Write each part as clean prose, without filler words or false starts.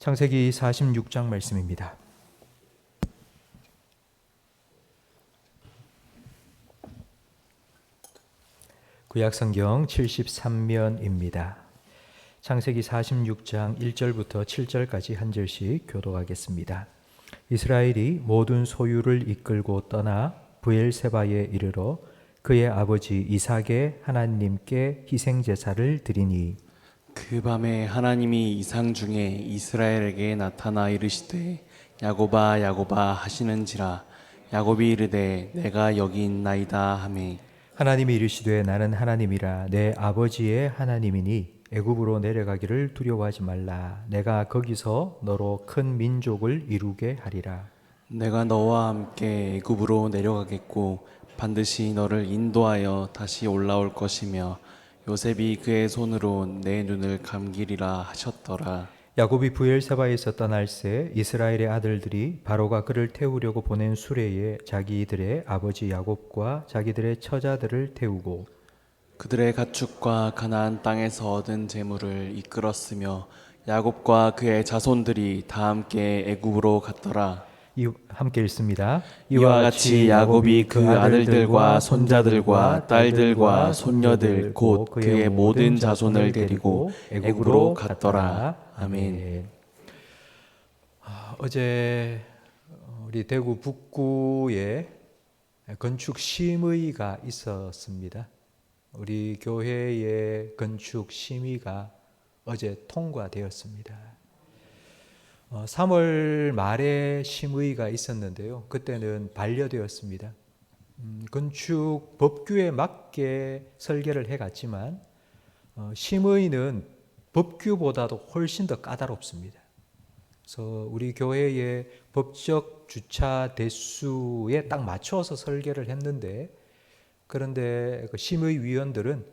창세기 46장 말씀입니다. 구약성경 73면입니다. 창세기 46장 1절부터 7절까지 한 절씩 교독하겠습니다. 이스라엘이 모든 소유를 이끌고 떠나 브엘세바에 이르러 그의 아버지 이삭의 하나님께 희생제사를 드리니 그 밤에 하나님이 이상 중에 이스라엘에게 나타나 이르시되 야곱아 야곱아 하시는지라. 야곱이 이르되 내가 여기 있나이다 하매 하나님이 이르시되 나는 하나님이라 내 아버지의 하나님이니 애굽으로 내려가기를 두려워하지 말라. 내가 거기서 너로 큰 민족을 이루게 하리라. 내가 너와 함께 애굽으로 내려가겠고 반드시 너를 인도하여 다시 올라올 것이며 요셉이 그의 손으로 내 눈을 감기리라 하셨더라. 야곱이 브엘세바에서 떠날새 이스라엘의 아들들이 바로가 그를 태우려고 보낸 수레에 자기들의 아버지 야곱과 자기들의 처자들을 태우고 그들의 가축과 가나안 땅에서 얻은 재물을 이끌었으며 야곱과 그의 자손들이 다 함께 애굽으로 갔더라. 함께 읽습니다. 이와 같이 야곱이 그 아들들과 손자들과 딸들과 손녀들 곧 그의 모든 자손을 데리고 애굽으로 갔더라. 아멘. 어제 우리 대구 북구에 건축 심의가 있었습니다. 우리 교회의 건축 심의가 어제 통과되었습니다. 3월 말에 심의가 있었는데요. 그때는 반려되었습니다. 건축 법규에 맞게 설계를 해갔지만 심의는 법규보다도 훨씬 더 까다롭습니다. 그래서 우리 교회의 법적 주차 대수에 딱 맞춰서 설계를 했는데, 그런데 그 심의위원들은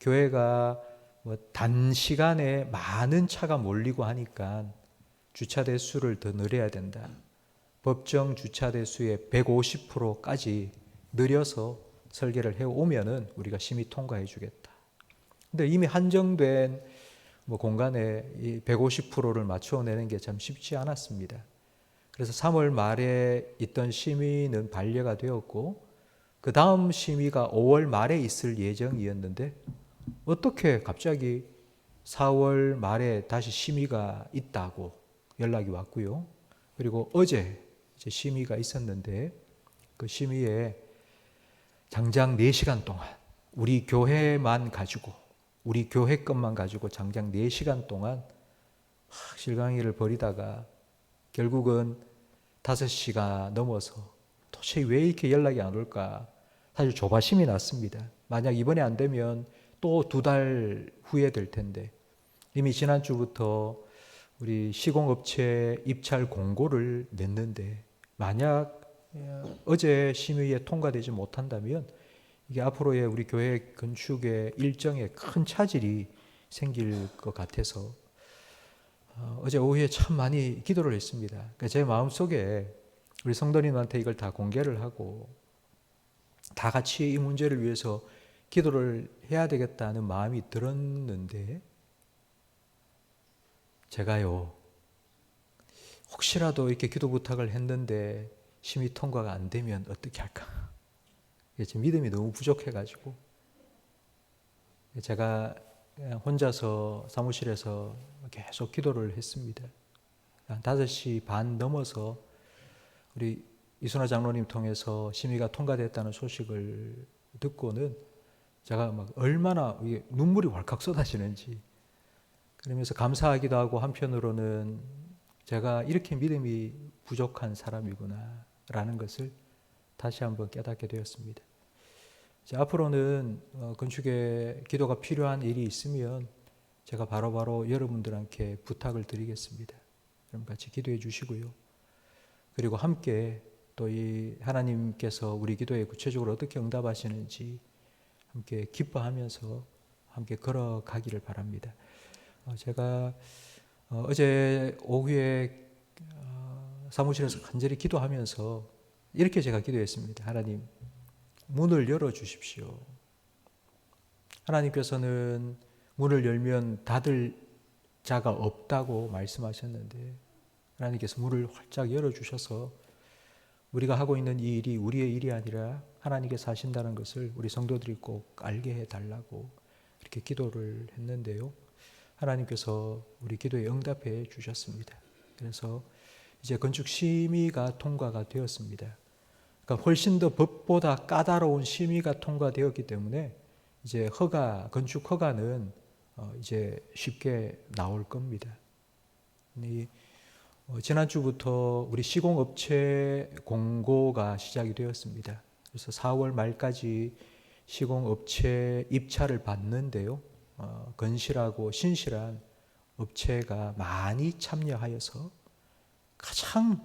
교회가 단시간에 많은 차가 몰리고 하니까 주차 대수를 더 늘려야 된다. 법정 주차 대수의 150%까지 늘려서 설계를 해오면은 우리가 심의 통과해 주겠다. 근데 이미 한정된 공간에 이 150%를 맞춰내는 게 참 쉽지 않았습니다. 그래서 3월 말에 있던 심의는 반려가 되었고, 그 다음 심의가 5월 말에 있을 예정이었는데 어떻게 갑자기 4월 말에 다시 심의가 있다고 연락이 왔고요. 그리고 어제 이제 심의가 있었는데 그 심의에 장장 4시간 동안 우리 교회만 가지고, 우리 교회 것만 가지고 장장 4시간 동안 실강의를 벌이다가 결국은 5시가 넘어서 도대체 왜 이렇게 연락이 안 올까 사실 조바심이 났습니다. 만약 이번에 안 되면 또 2달 후에 될 텐데, 이미 지난주부터 우리 시공업체 입찰 공고를 냈는데 만약 어제 심의에 통과되지 못한다면 이게 앞으로의 우리 교회 건축의 일정에 큰 차질이 생길 것 같아서 어제 오후에 참 많이 기도를 했습니다. 그러니까 제 마음속에 우리 성도님한테 이걸 다 공개를 하고 다 같이 이 문제를 위해서 기도를 해야 되겠다는 마음이 들었는데, 제가요 혹시라도 이렇게 기도 부탁을 했는데 심의 통과가 안 되면 어떻게 할까? 제 믿음이 너무 부족해가지고 제가 혼자서 사무실에서 계속 기도를 했습니다. 한 5시 반 넘어서 우리 이순화 장로님 통해서 심의가 통과됐다는 소식을 듣고는 제가 막 얼마나 눈물이 왈칵 쏟아지는지, 그러면서 감사하기도 하고 한편으로는 제가 이렇게 믿음이 부족한 사람이구나 라는 것을 다시 한번 깨닫게 되었습니다. 앞으로는 건축에 기도가 필요한 일이 있으면 제가 바로바로 여러분들한테 부탁을 드리겠습니다. 그럼 같이 기도해 주시고요. 그리고 함께 또 이 하나님께서 우리 기도에 구체적으로 어떻게 응답하시는지 함께 기뻐하면서 함께 걸어가기를 바랍니다. 제가 어제 오후에 사무실에서 간절히 기도하면서 이렇게 제가 기도했습니다. 하나님, 문을 열어주십시오. 하나님께서는 문을 열면 닫을 자가 없다고 말씀하셨는데 하나님께서 문을 활짝 열어주셔서 우리가 하고 있는 이 일이 우리의 일이 아니라 하나님께서 하신다는 것을 우리 성도들이 꼭 알게 해달라고 이렇게 기도를 했는데요. 하나님께서 우리 기도에 응답해 주셨습니다. 그래서 이제 건축 심의가 통과가 되었습니다. 그러니까 훨씬 더 법보다 까다로운 심의가 통과되었기 때문에 이제 건축 허가는 이제 쉽게 나올 겁니다. 지난주부터 우리 시공업체 공고가 시작이 되었습니다. 그래서 4월 말까지 시공업체 입찰을 받는데요. 건실하고 신실한 업체가 많이 참여하여서 가장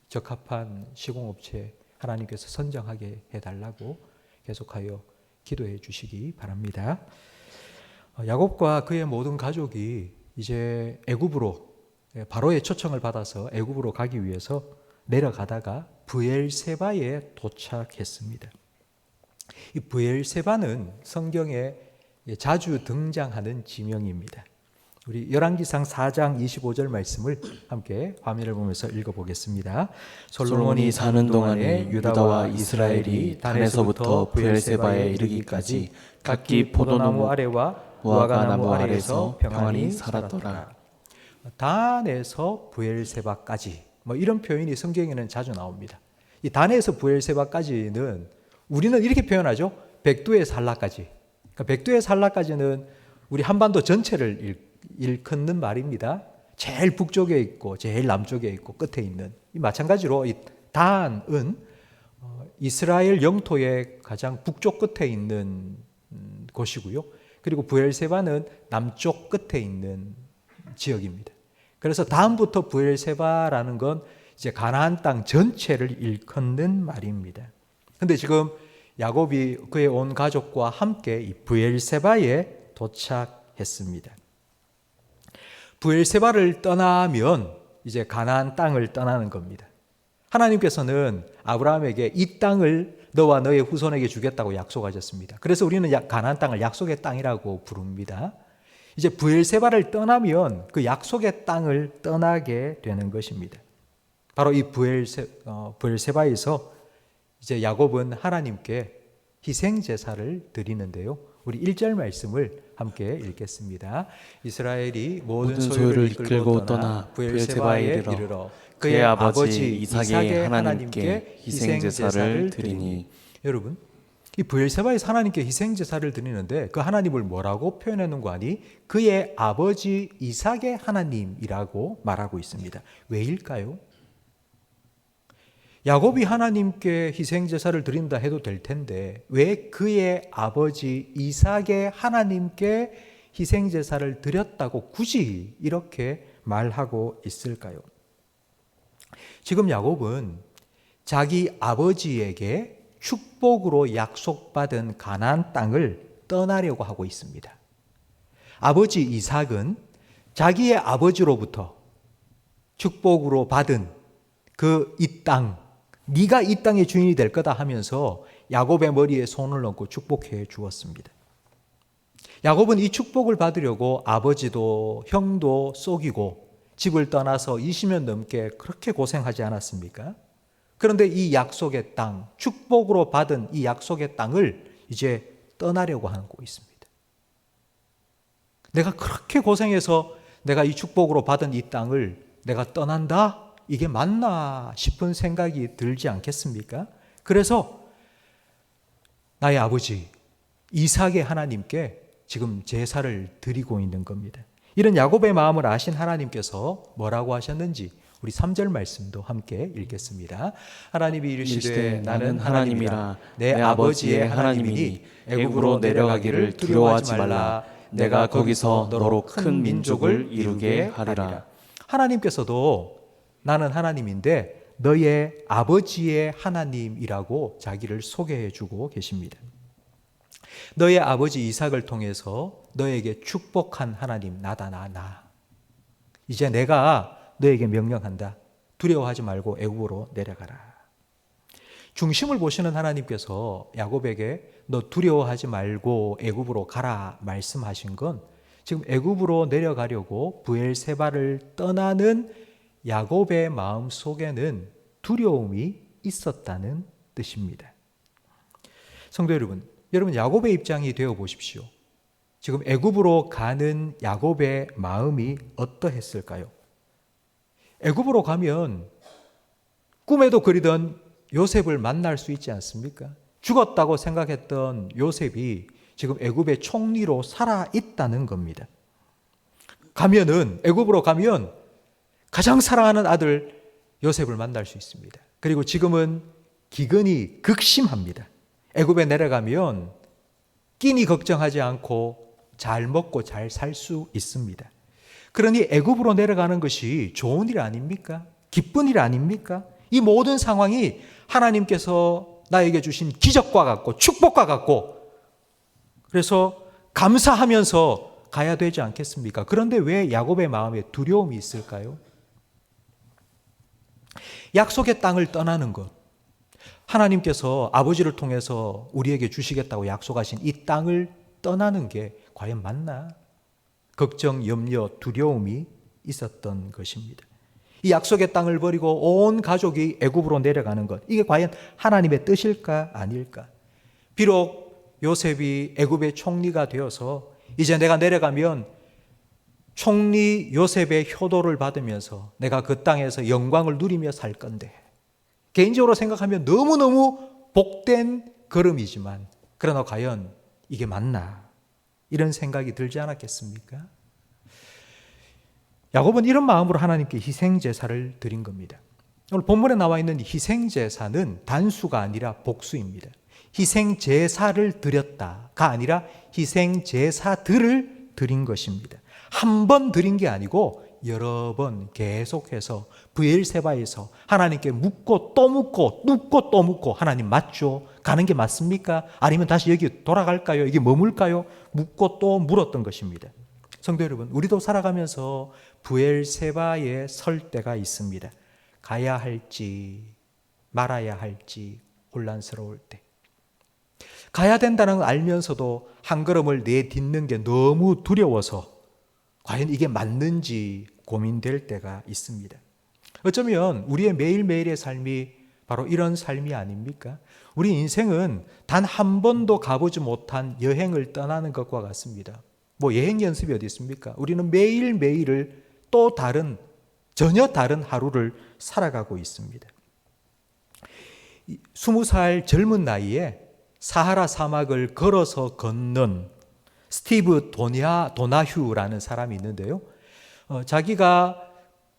적합한 시공업체 하나님께서 선정하게 해달라고 계속하여 기도해 주시기 바랍니다. 야곱과 그의 모든 가족이 이제 애굽으로 바로의 초청을 받아서 애굽으로 가기 위해서 내려가다가 브엘세바에 도착했습니다. 이 브엘세바는 성경에 자주 등장하는 지명입니다. 우리 열왕기상 4장 25절 말씀을 함께 화면을 보면서 읽어보겠습니다. 솔로몬이 사는 동안에 유다와 이스라엘이 단에서부터 브엘세바에 이르기까지 각기 포도나무 아래와 무화과나무 아래에서 평안히 살았더라. 단에서 브엘세바까지 이런 표현이 성경에는 자주 나옵니다. 이 단에서 브엘세바까지는 우리는 이렇게 표현하죠. 백두의 산라까지. 그러니까 백두의 산라까지는 우리 한반도 전체를 일컫는 말입니다. 제일 북쪽에 있고 제일 남쪽에 있고 끝에 있는 마찬가지로 이 단은 이스라엘 영토의 가장 북쪽 끝에 있는 곳이고요. 그리고 브엘세바는 남쪽 끝에 있는 지역입니다. 그래서 다음부터 브엘세바라는 건 이제 가나안 땅 전체를 일컫는 말입니다. 근데 지금 야곱이 그의 온 가족과 함께 이 브엘세바에 도착했습니다. 브엘세바를 떠나면 이제 가나안 땅을 떠나는 겁니다. 하나님께서는 아브라함에게 이 땅을 너와 너의 후손에게 주겠다고 약속하셨습니다. 그래서 우리는 가나안 땅을 약속의 땅이라고 부릅니다. 이제 브엘세바를 떠나면 그 약속의 땅을 떠나게 되는 것입니다. 바로 이 브엘세바에서 이제 야곱은 하나님께 희생 제사를 드리는데요. 우리 1절 말씀을 함께 읽겠습니다. 이스라엘이 모든 소유를 이끌고 떠나 브엘세바에 이르러 그의 아버지 이삭의 하나님께 희생 제사를 드리니. 여러분, 이 브엘세바에서 하나님께 희생 제사를 드리는데 그 하나님을 뭐라고 표현하는 거 아니? 그의 아버지 이삭의 하나님이라고 말하고 있습니다. 왜일까요? 야곱이 하나님께 희생 제사를 드린다 해도 될 텐데 왜 그의 아버지 이삭의 하나님께 희생 제사를 드렸다고 굳이 이렇게 말하고 있을까요? 지금 야곱은 자기 아버지에게 축복으로 약속받은 가나안 땅을 떠나려고 하고 있습니다. 아버지 이삭은 자기의 아버지로부터 축복으로 받은 이 땅, 네가 이 땅의 주인이 될 거다 하면서 야곱의 머리에 손을 얹고 축복해 주었습니다. 야곱은 이 축복을 받으려고 아버지도 형도 속이고 집을 떠나서 20년 넘게 그렇게 고생하지 않았습니까? 그런데 이 약속의 땅, 축복으로 받은 이 약속의 땅을 이제 떠나려고 하고 있습니다. 내가 그렇게 고생해서 내가 이 축복으로 받은 이 땅을 내가 떠난다? 이게 맞나 싶은 생각이 들지 않겠습니까? 그래서 나의 아버지 이삭의 하나님께 지금 제사를 드리고 있는 겁니다. 이런 야곱의 마음을 아신 하나님께서 뭐라고 하셨는지 우리 3절 말씀도 함께 읽겠습니다. 하나님이 이르시되 나는 하나님이라 내 아버지의 하나님이니 애굽으로 내려가기를 두려워하지 말라. 내가 거기서 너로 큰 민족을 이루게 하리라. 하나님께서도 나는 하나님인데 너의 아버지의 하나님이라고 자기를 소개해 주고 계십니다. 너의 아버지 이삭을 통해서 너에게 축복한 하나님 나다 나. 이제 내가 너에게 명령한다. 두려워하지 말고 애굽으로 내려가라. 중심을 보시는 하나님께서 야곱에게 너 두려워하지 말고 애굽으로 가라 말씀하신 건 지금 애굽으로 내려가려고 브엘세바를 떠나는 야곱의 마음 속에는 두려움이 있었다는 뜻입니다. 성도 여러분, 야곱의 입장이 되어 보십시오. 지금 애굽으로 가는 야곱의 마음이 어떠했을까요? 애굽으로 가면 꿈에도 그리던 요셉을 만날 수 있지 않습니까? 죽었다고 생각했던 요셉이 지금 애굽의 총리로 살아 있다는 겁니다. 애굽으로 가면 가장 사랑하는 아들 요셉을 만날 수 있습니다. 그리고 지금은 기근이 극심합니다. 애굽에 내려가면 끼니 걱정하지 않고 잘 먹고 잘 살 수 있습니다. 그러니 애굽으로 내려가는 것이 좋은 일 아닙니까? 기쁜 일 아닙니까? 이 모든 상황이 하나님께서 나에게 주신 기적과 같고 축복과 같고, 그래서 감사하면서 가야 되지 않겠습니까? 그런데 왜 야곱의 마음에 두려움이 있을까요? 약속의 땅을 떠나는 것, 하나님께서 아버지를 통해서 우리에게 주시겠다고 약속하신 이 땅을 떠나는 게 과연 맞나? 걱정, 염려, 두려움이 있었던 것입니다. 이 약속의 땅을 버리고 온 가족이 애굽으로 내려가는 것, 이게 과연 하나님의 뜻일까 아닐까? 비록 요셉이 애굽의 총리가 되어서 이제 내가 내려가면 총리 요셉의 효도를 받으면서 내가 그 땅에서 영광을 누리며 살 건데, 개인적으로 생각하면 너무너무 복된 걸음이지만, 그러나 과연 이게 맞나? 이런 생각이 들지 않았겠습니까? 야곱은 이런 마음으로 하나님께 희생제사를 드린 겁니다. 오늘 본문에 나와 있는 희생제사는 단수가 아니라 복수입니다. 희생제사를 드렸다가 아니라 희생제사들을 드린 것입니다. 한 번 드린 게 아니고 여러 번 계속해서 브엘세바에서 하나님께 묻고 또 묻고 묻고 또 묻고, 하나님 맞죠? 가는 게 맞습니까? 아니면 다시 여기 돌아갈까요? 여기 머물까요? 묻고 또 물었던 것입니다. 성도 여러분, 우리도 살아가면서 브엘세바에 설 때가 있습니다. 가야 할지 말아야 할지 혼란스러울 때, 가야 된다는 걸 알면서도 한 걸음을 내딛는 게 너무 두려워서 과연 이게 맞는지 고민될 때가 있습니다. 어쩌면 우리의 매일매일의 삶이 바로 이런 삶이 아닙니까? 우리 인생은 단 한 번도 가보지 못한 여행을 떠나는 것과 같습니다. 여행 연습이 어디 있습니까? 우리는 매일매일을 또 전혀 다른 하루를 살아가고 있습니다. 20살 젊은 나이에 사하라 사막을 걸어서 건넌 스티브 도나휴라는 사람이 있는데요. 자기가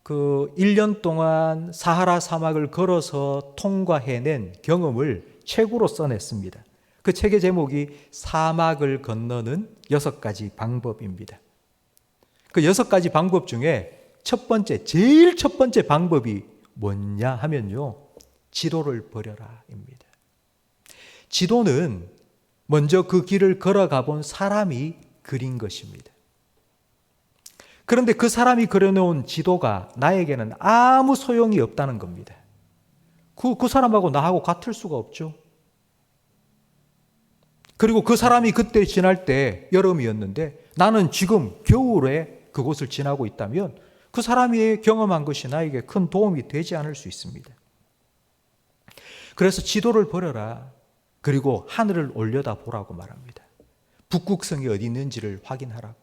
그 1년 동안 사하라 사막을 걸어서 통과해낸 경험을 책으로 써냈습니다. 그 책의 제목이 사막을 건너는 6가지 방법입니다. 그 6가지 방법 중에 제일 첫 번째 방법이 뭐냐 하면요, 지도를 버려라입니다. 지도는 먼저 그 길을 걸어가 본 사람이 그린 것입니다. 그런데 그 사람이 그려놓은 지도가 나에게는 아무 소용이 없다는 겁니다. 그 사람하고 나하고 같을 수가 없죠. 그리고 그 사람이 그때 지날 때 여름이었는데 나는 지금 겨울에 그곳을 지나고 있다면 그 사람이 경험한 것이 나에게 큰 도움이 되지 않을 수 있습니다. 그래서 지도를 버려라. 그리고 하늘을 올려다 보라고 말합니다. 북극성이 어디 있는지를 확인하라고.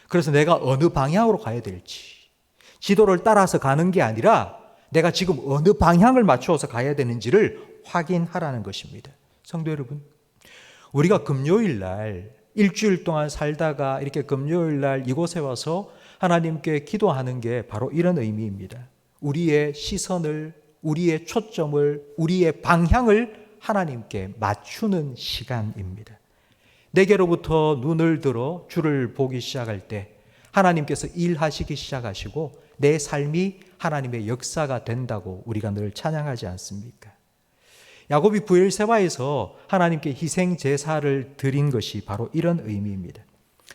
그래서 내가 어느 방향으로 가야 될지, 지도를 따라서 가는 게 아니라 내가 지금 어느 방향을 맞추어서 가야 되는지를 확인하라는 것입니다. 성도 여러분, 우리가 금요일 날 일주일 동안 살다가 이렇게 금요일 날 이곳에 와서 하나님께 기도하는 게 바로 이런 의미입니다. 우리의 시선을, 우리의 초점을, 우리의 방향을 하나님께 맞추는 시간입니다. 내게로부터 눈을 들어 주를 보기 시작할 때 하나님께서 일하시기 시작하시고 내 삶이 하나님의 역사가 된다고 우리가 늘 찬양하지 않습니까? 야곱이 브엘세바에서 하나님께 희생제사를 드린 것이 바로 이런 의미입니다.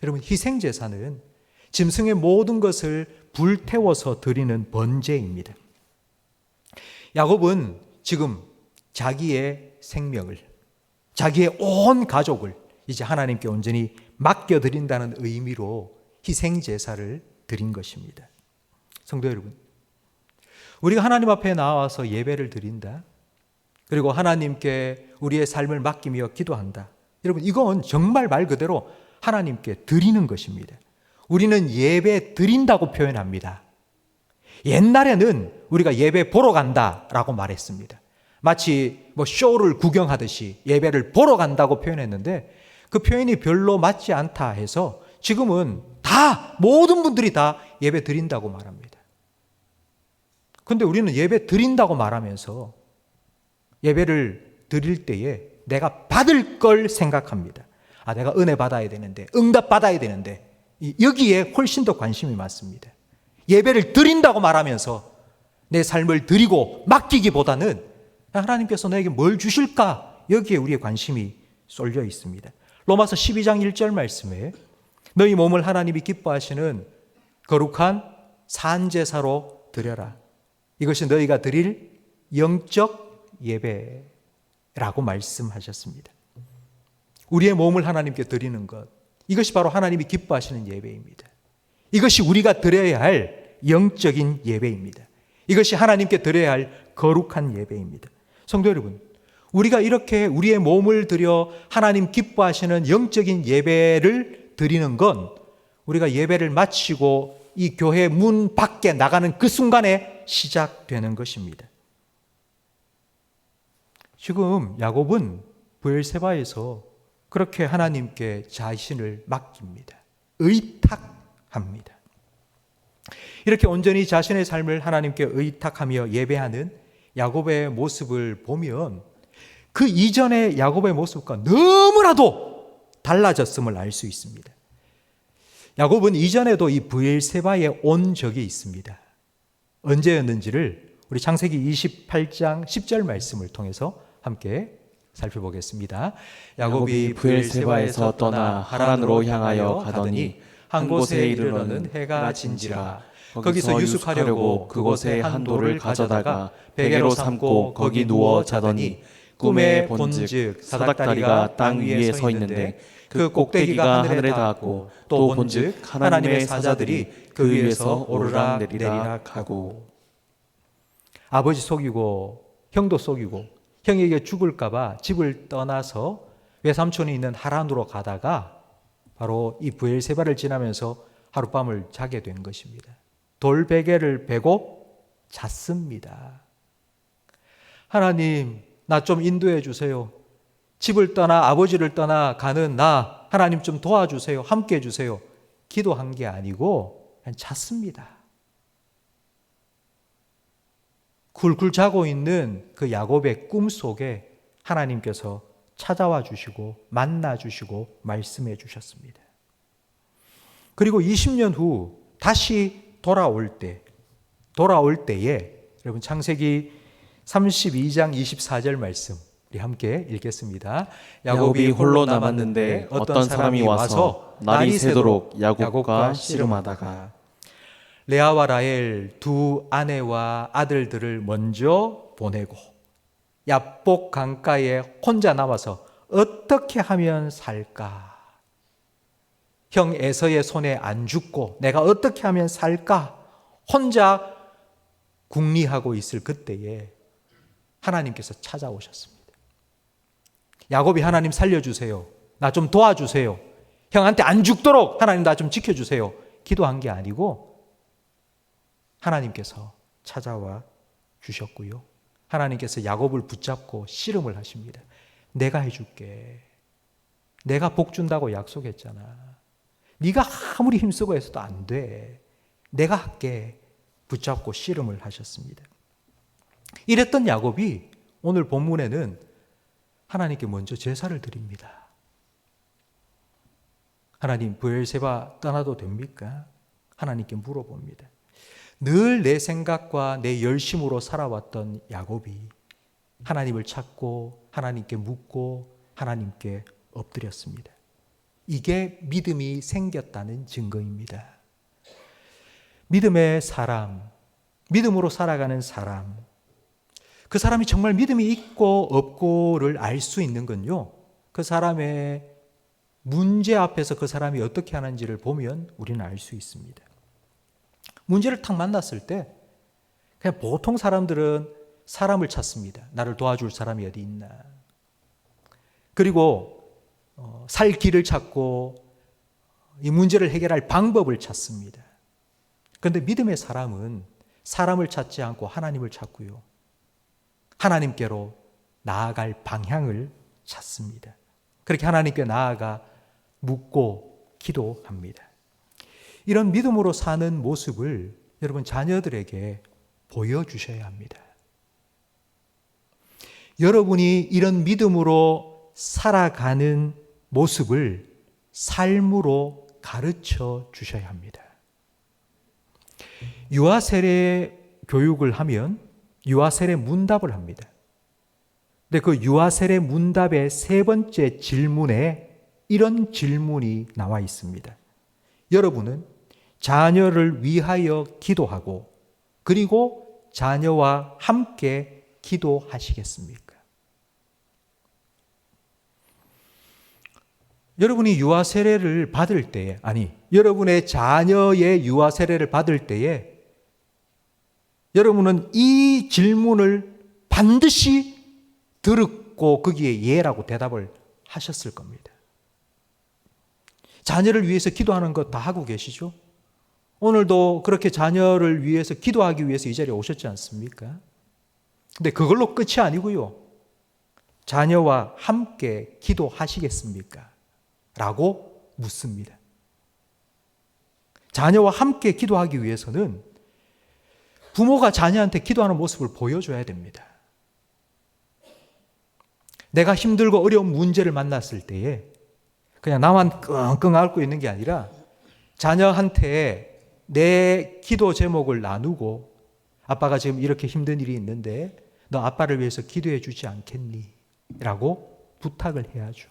여러분, 희생제사는 짐승의 모든 것을 불태워서 드리는 번제입니다. 야곱은 지금 자기의 생명을, 자기의 온 가족을 이제 하나님께 온전히 맡겨드린다는 의미로 희생 제사를 드린 것입니다. 성도 여러분, 우리가 하나님 앞에 나와서 예배를 드린다. 그리고 하나님께 우리의 삶을 맡기며 기도한다. 여러분, 이건 정말 말 그대로 하나님께 드리는 것입니다. 우리는 예배 드린다고 표현합니다. 옛날에는 우리가 예배 보러 간다라고 말했습니다. 마치 쇼를 구경하듯이 예배를 보러 간다고 표현했는데 그 표현이 별로 맞지 않다 해서 지금은 모든 분들이 다 예배 드린다고 말합니다. 근데 우리는 예배 드린다고 말하면서 예배를 드릴 때에 내가 받을 걸 생각합니다. 내가 은혜 받아야 되는데, 응답 받아야 되는데, 여기에 훨씬 더 관심이 많습니다. 예배를 드린다고 말하면서 내 삶을 드리고 맡기기보다는 하나님께서 너에게 뭘 주실까? 여기에 우리의 관심이 쏠려 있습니다. 로마서 12장 1절 말씀에 너희 몸을 하나님이 기뻐하시는 거룩한 산제사로 드려라. 이것이 너희가 드릴 영적 예배라고 말씀하셨습니다. 우리의 몸을 하나님께 드리는 것, 이것이 바로 하나님이 기뻐하시는 예배입니다. 이것이 우리가 드려야 할 영적인 예배입니다. 이것이 하나님께 드려야 할 거룩한 예배입니다. 성도 여러분, 우리가 이렇게 우리의 몸을 드려 하나님 기뻐하시는 영적인 예배를 드리는 건 우리가 예배를 마치고 이 교회 문 밖에 나가는 그 순간에 시작되는 것입니다. 지금 야곱은 브엘세바에서 그렇게 하나님께 자신을 맡깁니다. 의탁합니다. 이렇게 온전히 자신의 삶을 하나님께 의탁하며 예배하는 야곱의 모습을 보면 그 이전의 야곱의 모습과 너무나도 달라졌음을 알 수 있습니다. 야곱은 이전에도 이 브엘세바에 온 적이 있습니다. 언제였는지를 우리 창세기 28장 10절 말씀을 통해서 함께 살펴보겠습니다. 야곱이 브엘세바에서 떠나 하란으로 향하여 가더니 한 곳에 이르러는 해가 진지라. 거기서 유숙하려고 그곳에 한 돌을 가져다가 베개로 삼고 거기 누워 자더니 꿈에 본즉 사닥다리가 땅 위에 서 있는데 그 꼭대기가 하늘에 닿았고 또 본즉 하나님의 사자들이 그 위에서 오르락 내리락 하고. 아버지 속이고 형도 속이고 형에게 죽을까 봐 집을 떠나서 외삼촌이 있는 하란으로 가다가 바로 이 브엘세바를 지나면서 하룻밤을 자게 된 것입니다. 돌베개를 베고 잤습니다. 하나님, 나 좀 인도해 주세요. 집을 떠나 아버지를 떠나 가는 나 하나님 좀 도와주세요. 함께 해주세요. 기도한 게 아니고 그냥 잤습니다. 굴굴 자고 있는 그 야곱의 꿈 속에 하나님께서 찾아와 주시고 만나 주시고 말씀해 주셨습니다. 그리고 20년 후 다시 돌아올 때에 여러분 창세기 32장 24절 말씀 우리 함께 읽겠습니다. 야곱이 홀로 남았는데 어떤 사람이 와서 날이 새도록 야곱과 씨름하다가 레아와 라헬 두 아내와 아들들을 먼저 보내고 야복 강가에 혼자 남아서 어떻게 하면 살까? 형 에서의 손에 안 죽고 내가 어떻게 하면 살까? 혼자 궁리하고 있을 그때에 하나님께서 찾아오셨습니다. 야곱이 하나님 살려주세요. 나 좀 도와주세요. 형한테 안 죽도록 하나님 나 좀 지켜주세요. 기도한 게 아니고 하나님께서 찾아와 주셨고요. 하나님께서 야곱을 붙잡고 씨름을 하십니다. 내가 해줄게. 내가 복 준다고 약속했잖아. 네가 아무리 힘쓰고 해서도 안 돼. 내가 할게. 붙잡고 씨름을 하셨습니다. 이랬던 야곱이 오늘 본문에는 하나님께 먼저 제사를 드립니다. 하나님, 브엘세바 떠나도 됩니까? 하나님께 물어봅니다. 늘 내 생각과 내 열심으로 살아왔던 야곱이 하나님을 찾고 하나님께 묻고 하나님께 엎드렸습니다. 이게 믿음이 생겼다는 증거입니다. 믿음의 사람, 믿음으로 살아가는 사람, 그 사람이 정말 믿음이 있고 없고를 알 수 있는 건요, 그 사람의 문제 앞에서 그 사람이 어떻게 하는지를 보면 우리는 알 수 있습니다. 문제를 탁 만났을 때 그냥 보통 사람들은 사람을 찾습니다. 나를 도와줄 사람이 어디 있나. 그리고 살 길을 찾고 이 문제를 해결할 방법을 찾습니다. 그런데 믿음의 사람은 사람을 찾지 않고 하나님을 찾고요. 하나님께로 나아갈 방향을 찾습니다. 그렇게 하나님께 나아가 묻고 기도합니다. 이런 믿음으로 사는 모습을 여러분 자녀들에게 보여주셔야 합니다. 여러분이 이런 믿음으로 살아가는 모습을 삶으로 가르쳐 주셔야 합니다. 유아세례 교육을 하면 유아세례 문답을 합니다. 근데 그 유아세례 문답의 세 번째 질문에 이런 질문이 나와 있습니다. 여러분은 자녀를 위하여 기도하고 그리고 자녀와 함께 기도하시겠습니까? 여러분이 유아 세례를 받을 때에, 여러분의 자녀의 유아 세례를 받을 때에 여러분은 이 질문을 반드시 들었고 거기에 예라고 대답을 하셨을 겁니다. 자녀를 위해서 기도하는 것 다 하고 계시죠? 오늘도 그렇게 자녀를 위해서 기도하기 위해서 이 자리에 오셨지 않습니까? 근데 그걸로 끝이 아니고요. 자녀와 함께 기도하시겠습니까? 라고 묻습니다. 자녀와 함께 기도하기 위해서는 부모가 자녀한테 기도하는 모습을 보여줘야 됩니다. 내가 힘들고 어려운 문제를 만났을 때에 그냥 나만 끙끙 앓고 있는 게 아니라 자녀한테 내 기도 제목을 나누고 아빠가 지금 이렇게 힘든 일이 있는데 너 아빠를 위해서 기도해 주지 않겠니? 라고 부탁을 해야죠.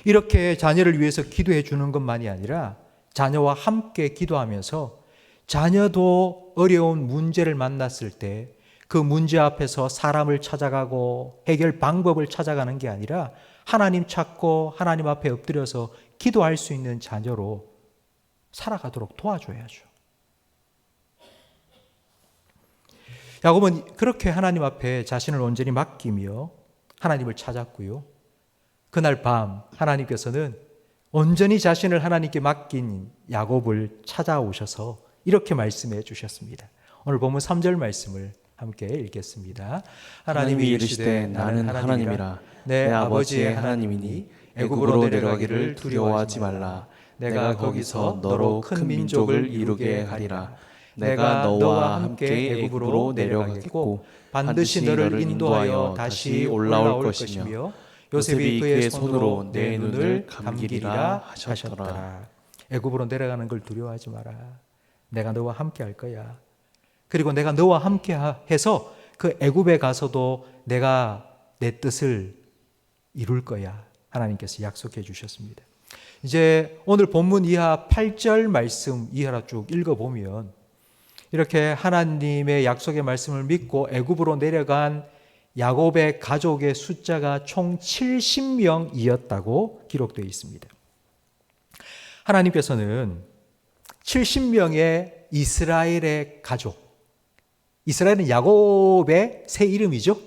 이렇게 자녀를 위해서 기도해 주는 것만이 아니라 자녀와 함께 기도하면서 자녀도 어려운 문제를 만났을 때 그 문제 앞에서 사람을 찾아가고 해결 방법을 찾아가는 게 아니라 하나님 찾고 하나님 앞에 엎드려서 기도할 수 있는 자녀로 살아가도록 도와줘야죠. 야곱은 그렇게 하나님 앞에 자신을 온전히 맡기며 하나님을 찾았고요. 그날 밤 하나님께서는 온전히 자신을 하나님께 맡긴 야곱을 찾아오셔서 이렇게 말씀해 주셨습니다. 오늘 본문 3절 말씀을 함께 읽겠습니다. 하나님이 이르시되 나는 하나님이라 내 아버지의 하나님이니 애굽으로 내려가기를 두려워하지 말라. 내가 거기서 너로 큰 민족을 이루게 하리라. 내가 너와 함께 애굽으로 내려가겠고 반드시 너를 인도하여 다시 올라올 것이며 요셉이 그의 손으로 내 눈을 감기리라 하셨더라. 애굽으로 내려가는 걸 두려워하지 마라. 내가 너와 함께 할 거야. 그리고 내가 너와 함께 해서 그 애굽에 가서도 내가 내 뜻을 이룰 거야. 하나님께서 약속해 주셨습니다. 이제 오늘 본문 이하 8절 말씀 이하로 쭉 읽어보면 이렇게 하나님의 약속의 말씀을 믿고 애굽으로 내려간 야곱의 가족의 숫자가 총 70명이었다고 기록되어 있습니다. 하나님께서는 70명의 이스라엘의 가족, 이스라엘은 야곱의 새 이름이죠.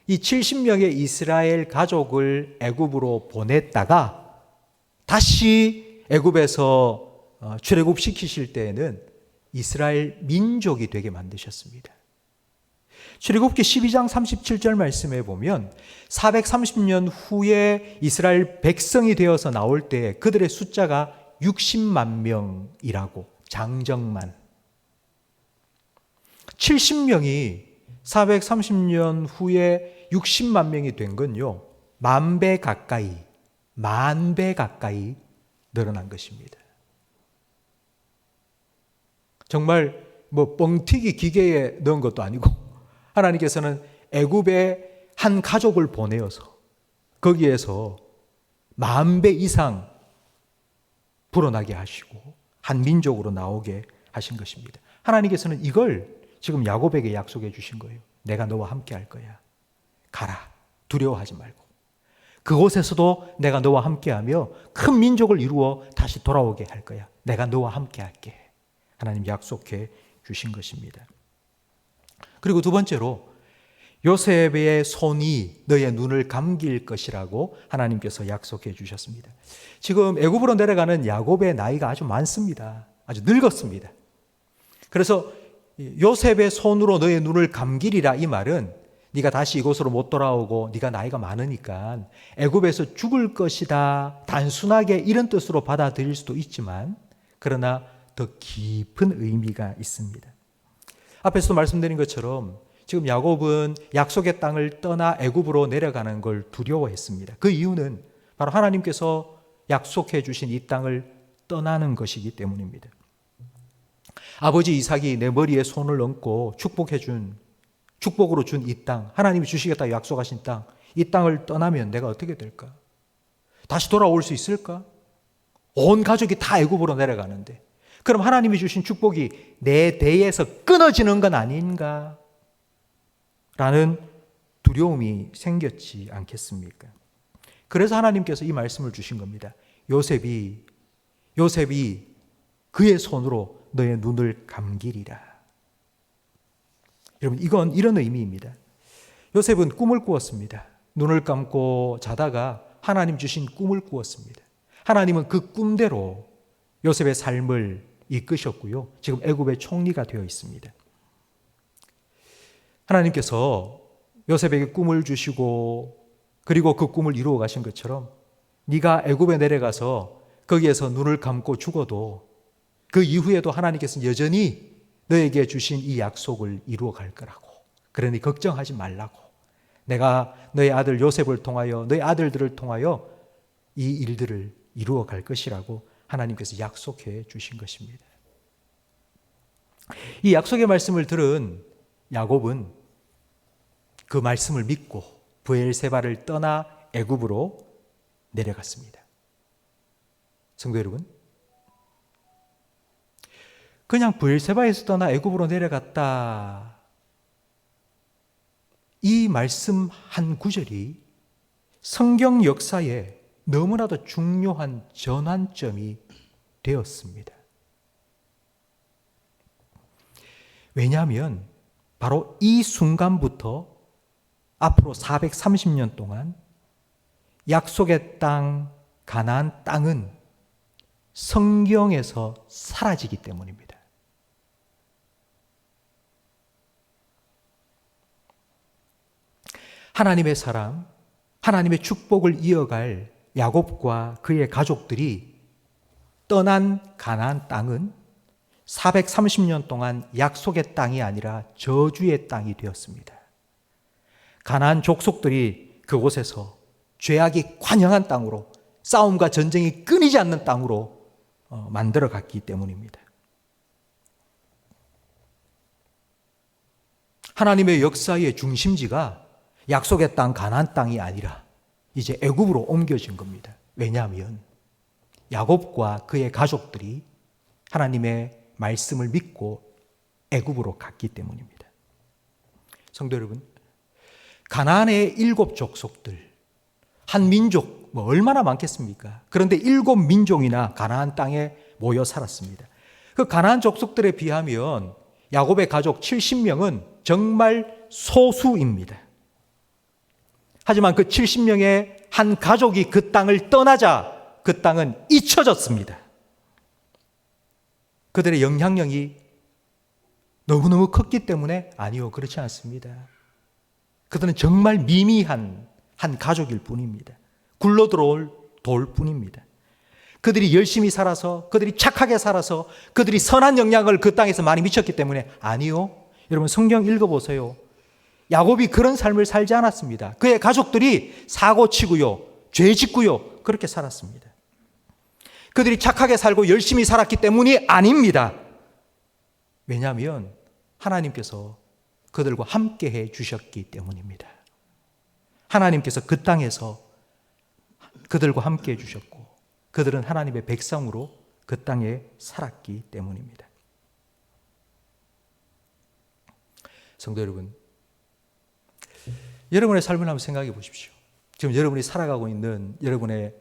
이 70명의 이스라엘 가족을 애굽으로 보냈다가 다시 애굽에서 출애굽시키실 때에는 이스라엘 민족이 되게 만드셨습니다. 출애굽기 12장 37절 말씀에 보면 430년 후에 이스라엘 백성이 되어서 나올 때 그들의 숫자가 60만 명이라고 장정만 70명이 430년 후에 60만 명이 된 건요. 만 배 가까이 늘어난 것입니다. 정말 뻥튀기 기계에 넣은 것도 아니고 하나님께서는 애굽의 한 가족을 보내어서 거기에서 10,000배 이상 불어나게 하시고 한 민족으로 나오게 하신 것입니다. 하나님께서는 이걸 지금 야곱에게 약속해 주신 거예요. 내가 너와 함께 할 거야. 가라. 두려워하지 말고. 그곳에서도 내가 너와 함께하며 큰 민족을 이루어 다시 돌아오게 할 거야. 내가 너와 함께할게. 하나님 약속해 주신 것입니다. 그리고 두 번째로 요셉의 손이 너의 눈을 감길 것이라고 하나님께서 약속해 주셨습니다. 지금 애굽으로 내려가는 야곱의 나이가 아주 많습니다. 아주 늙었습니다. 그래서 요셉의 손으로 너의 눈을 감기리라 이 말은 네가 다시 이곳으로 못 돌아오고 네가 나이가 많으니까 애굽에서 죽을 것이다. 단순하게 이런 뜻으로 받아들일 수도 있지만 그러나 더 깊은 의미가 있습니다. 앞에서도 말씀드린 것처럼 지금 야곱은 약속의 땅을 떠나 애굽으로 내려가는 걸 두려워했습니다. 그 이유는 바로 하나님께서 약속해 주신 이 땅을 떠나는 것이기 때문입니다. 아버지 이삭이 내 머리에 손을 얹고 축복으로 준 이 땅, 하나님이 주시겠다 약속하신 땅, 이 땅을 떠나면 내가 어떻게 될까? 다시 돌아올 수 있을까? 온 가족이 다 애굽으로 내려가는데 그럼 하나님이 주신 축복이 내 대에서 끊어지는 건 아닌가? 라는 두려움이 생겼지 않겠습니까? 그래서 하나님께서 이 말씀을 주신 겁니다. 요셉이 그의 손으로 너의 눈을 감기리라. 여러분, 이건 이런 의미입니다. 요셉은 꿈을 꾸었습니다. 눈을 감고 자다가 하나님 주신 꿈을 꾸었습니다. 하나님은 그 꿈대로 요셉의 삶을 이끄셨고요. 지금 애굽의 총리가 되어 있습니다. 하나님께서 요셉에게 꿈을 주시고 그리고 그 꿈을 이루어 가신 것처럼 네가 애굽에 내려가서 거기에서 눈을 감고 죽어도 그 이후에도 하나님께서는 여전히 너에게 주신 이 약속을 이루어 갈 거라고. 그러니 걱정하지 말라고. 내가 너의 아들 요셉을 통하여 너의 아들들을 통하여 이 일들을 이루어 갈 것이라고 하나님께서 약속해 주신 것입니다. 이 약속의 말씀을 들은 야곱은 그 말씀을 믿고 브엘세바를 떠나 애굽으로 내려갔습니다. 성도 여러분, 그냥 브엘세바에서 떠나 애굽으로 내려갔다. 이 말씀 한 구절이 성경 역사에 너무나도 중요한 전환점이 되었습니다. 왜냐하면 바로 이 순간부터 앞으로 430년 동안 약속의 땅, 가나안 땅은 성경에서 사라지기 때문입니다. 하나님의 사람, 하나님의 축복을 이어갈 야곱과 그의 가족들이 떠난 가나안 땅은 430년 동안 약속의 땅이 아니라 저주의 땅이 되었습니다. 가나안 족속들이 그곳에서 죄악이 관영한 땅으로 싸움과 전쟁이 끊이지 않는 땅으로 만들어갔기 때문입니다. 하나님의 역사의 중심지가 약속의 땅 가나안 땅이 아니라 이제 애굽으로 옮겨진 겁니다. 왜냐하면 야곱과 그의 가족들이 하나님의 말씀을 믿고 애굽으로 갔기 때문입니다. 성도 여러분, 가나안의 7 족속들, 한 민족 얼마나 많겠습니까? 그런데 7 민족이나 가나안 땅에 모여 살았습니다. 그 가나안 족속들에 비하면 야곱의 가족 70명은 정말 소수입니다. 하지만 그 70명의 한 가족이 그 땅을 떠나자 그 땅은 잊혀졌습니다. 그들의 영향력이 너무너무 컸기 때문에 아니요, 그렇지 않습니다. 그들은 정말 미미한 한 가족일 뿐입니다. 굴러들어올 돌 뿐입니다. 그들이 열심히 살아서, 그들이 착하게 살아서, 그들이 선한 영향을 그 땅에서 많이 미쳤기 때문에 아니요. 여러분 성경 읽어보세요. 야곱이 그런 삶을 살지 않았습니다. 그의 가족들이 사고치고요, 죄짓고요, 그렇게 살았습니다. 그들이 착하게 살고 열심히 살았기 때문이 아닙니다. 왜냐하면 하나님께서 그들과 함께 해 주셨기 때문입니다. 하나님께서 그 땅에서 그들과 함께 해 주셨고 그들은 하나님의 백성으로 그 땅에 살았기 때문입니다. 성도 여러분, 여러분의 삶을 한번 생각해 보십시오. 지금 여러분이 살아가고 있는 여러분의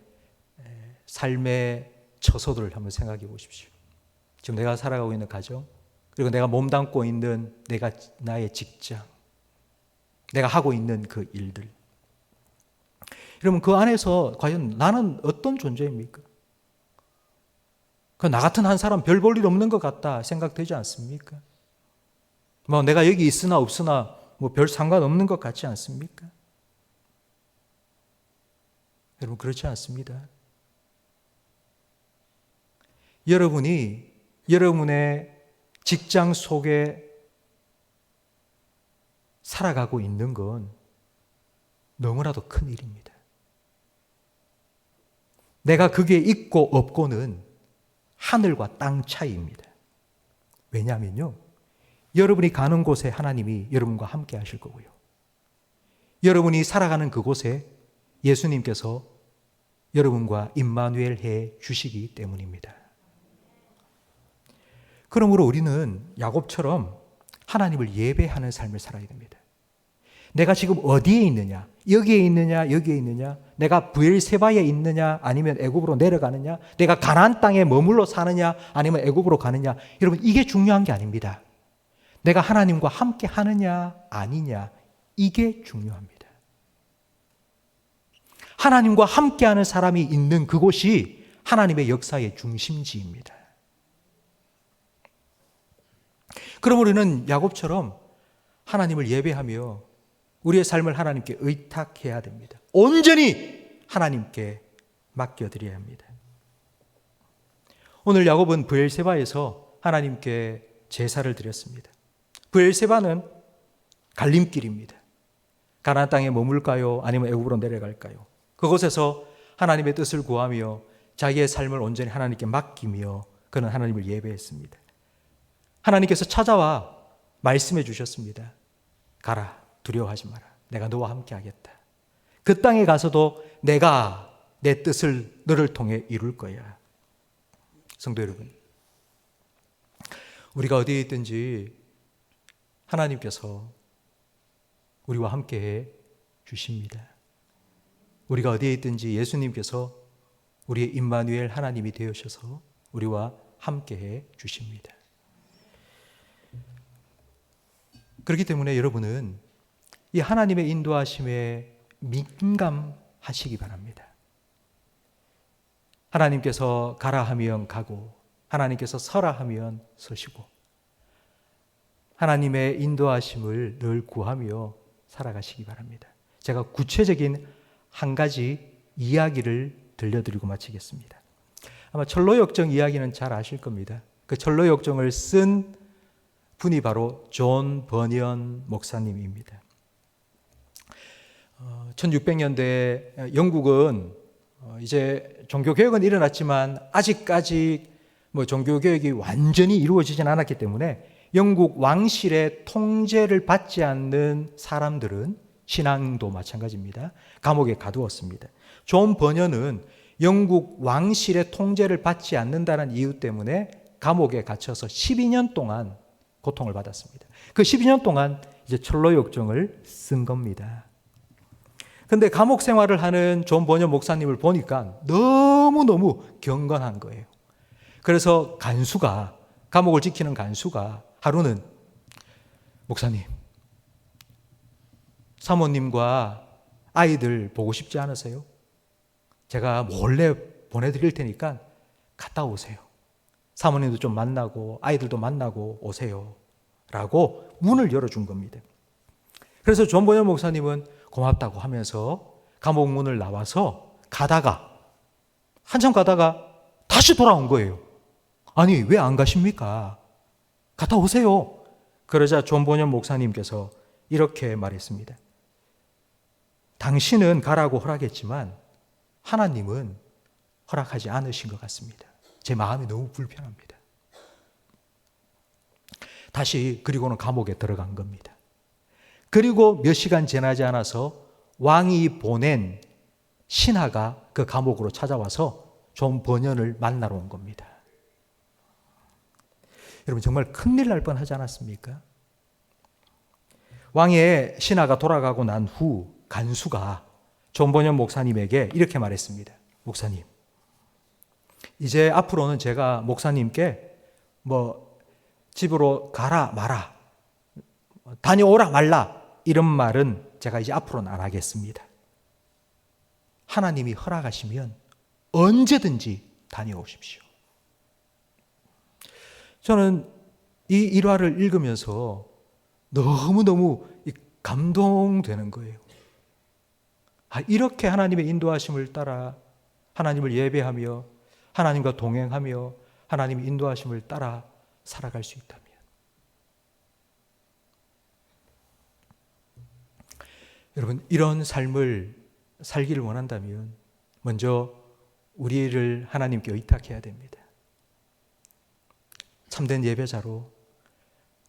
삶의 처소들을 한번 생각해 보십시오. 지금 내가 살아가고 있는 가정, 그리고 내가 몸담고 있는 나의 직장, 내가 하고 있는 그 일들. 여러분, 그 안에서 과연 나는 어떤 존재입니까? 나 같은 한 사람 별 볼 일 없는 것 같다 생각되지 않습니까? 뭐 내가 여기 있으나 없으나 뭐 별 상관없는 것 같지 않습니까? 여러분, 그렇지 않습니다. 여러분이 여러분의 직장 속에 살아가고 있는 건 너무나도 큰 일입니다. 내가 그게 있고 없고는 하늘과 땅 차이입니다. 왜냐하면요, 여러분이 가는 곳에 하나님이 여러분과 함께 하실 거고요, 여러분이 살아가는 그곳에 예수님께서 여러분과 임마누엘 해 주시기 때문입니다. 그러므로 우리는 야곱처럼 하나님을 예배하는 삶을 살아야 됩니다. 내가 지금 어디에 있느냐? 여기에 있느냐? 여기에 있느냐? 내가 브엘세바에 있느냐? 아니면 애굽으로 내려가느냐? 내가 가나안 땅에 머물러 사느냐? 아니면 애굽으로 가느냐? 여러분, 이게 중요한 게 아닙니다. 내가 하나님과 함께 하느냐? 아니냐? 이게 중요합니다. 하나님과 함께하는 사람이 있는 그곳이 하나님의 역사의 중심지입니다. 그럼 우리는 야곱처럼 하나님을 예배하며 우리의 삶을 하나님께 의탁해야 됩니다. 온전히 하나님께 맡겨드려야 합니다. 오늘 야곱은 브엘세바에서 하나님께 제사를 드렸습니다. 브엘세바는 갈림길입니다. 가나안 땅에 머물까요? 아니면 애굽으로 내려갈까요? 그곳에서 하나님의 뜻을 구하며 자기의 삶을 온전히 하나님께 맡기며 그는 하나님을 예배했습니다. 하나님께서 찾아와 말씀해 주셨습니다. 가라, 두려워하지 마라. 내가 너와 함께 하겠다. 그 땅에 가서도 내가 내 뜻을 너를 통해 이룰 거야. 성도 여러분, 우리가 어디에 있든지 하나님께서 우리와 함께 해 주십니다. 우리가 어디에 있든지 예수님께서 우리의 임마누엘 하나님이 되어셔서 우리와 함께 해 주십니다. 그렇기 때문에 여러분은 이 하나님의 인도하심에 민감하시기 바랍니다. 하나님께서 가라 하면 가고, 하나님께서 서라 하면 서시고, 하나님의 인도하심을 늘 구하며 살아가시기 바랍니다. 제가 구체적인 한 가지 이야기를 들려드리고 마치겠습니다. 아마 철로역정 이야기는 잘 아실 겁니다. 그 철로역정을 쓴 분이 바로 존 버니언 목사님입니다. 1600년대 영국은 이제 종교개혁은 일어났지만 아직까지 종교개혁이 완전히 이루어지진 않았기 때문에 영국 왕실의 통제를 받지 않는 사람들은, 신앙도 마찬가지입니다, 감옥에 가두었습니다. 존 버니언은 영국 왕실의 통제를 받지 않는다는 이유 때문에 감옥에 갇혀서 12년 동안 고통을 받았습니다. 그 12년 동안 이제 철로역정을 쓴 겁니다. 근데 감옥 생활을 하는 존 버니언 목사님을 보니까 너무너무 경건한 거예요. 그래서 감옥을 지키는 간수가 하루는, 목사님, 사모님과 아이들 보고 싶지 않으세요? 제가 몰래 보내드릴 테니까 갔다 오세요. 사모님도 좀 만나고 아이들도 만나고 오세요. 라고 문을 열어준 겁니다. 그래서 존 버니언 목사님은 고맙다고 하면서 감옥 문을 나와서 한참 가다가 다시 돌아온 거예요. 아니, 왜 안 가십니까? 갔다 오세요. 그러자 존 버니언 목사님께서 이렇게 말했습니다. 당신은 가라고 허락했지만 하나님은 허락하지 않으신 것 같습니다. 제 마음이 너무 불편합니다. 그리고는 감옥에 들어간 겁니다. 그리고 몇 시간 지나지 않아서 왕이 보낸 신하가 그 감옥으로 찾아와서 존 버니언을 만나러 온 겁니다. 여러분, 정말 큰일 날 뻔하지 않았습니까? 왕의 신하가 돌아가고 난 후 간수가 존 목사님에게 이렇게 말했습니다. 목사님, 이제 앞으로는 제가 목사님께 집으로 가라 마라, 다녀오라 말라 이런 말은 제가 이제 앞으로는 안 하겠습니다. 하나님이 허락하시면 언제든지 다녀오십시오. 저는 이 일화를 읽으면서 너무너무 감동되는 거예요. 이렇게 하나님의 인도하심을 따라 하나님을 예배하며 하나님과 동행하며 하나님의 인도하심을 따라 살아갈 수 있다면, 여러분, 이런 삶을 살기를 원한다면 먼저 우리를 하나님께 의탁해야 됩니다. 참된 예배자로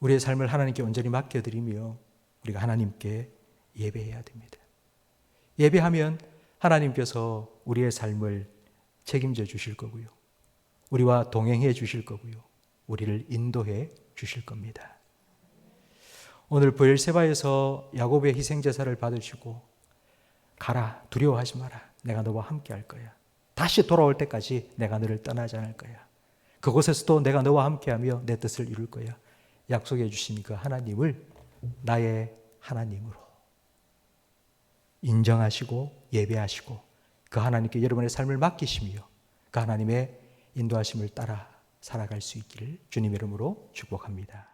우리의 삶을 하나님께 온전히 맡겨드리며 우리가 하나님께 예배해야 됩니다. 예배하면 하나님께서 우리의 삶을 책임져 주실 거고요, 우리와 동행해 주실 거고요, 우리를 인도해 주실 겁니다. 오늘 브엘세바에서 야곱의 희생제사를 받으시고 가라, 두려워하지 마라, 내가 너와 함께 할 거야, 다시 돌아올 때까지 내가 너를 떠나지 않을 거야, 그곳에서도 내가 너와 함께하며 내 뜻을 이룰 거야 약속해 주신 그 하나님을 나의 하나님으로 인정하시고 예배하시고 그 하나님께 여러분의 삶을 맡기시며 그 하나님의 인도하심을 따라 살아갈 수 있기를 주님의 이름으로 축복합니다.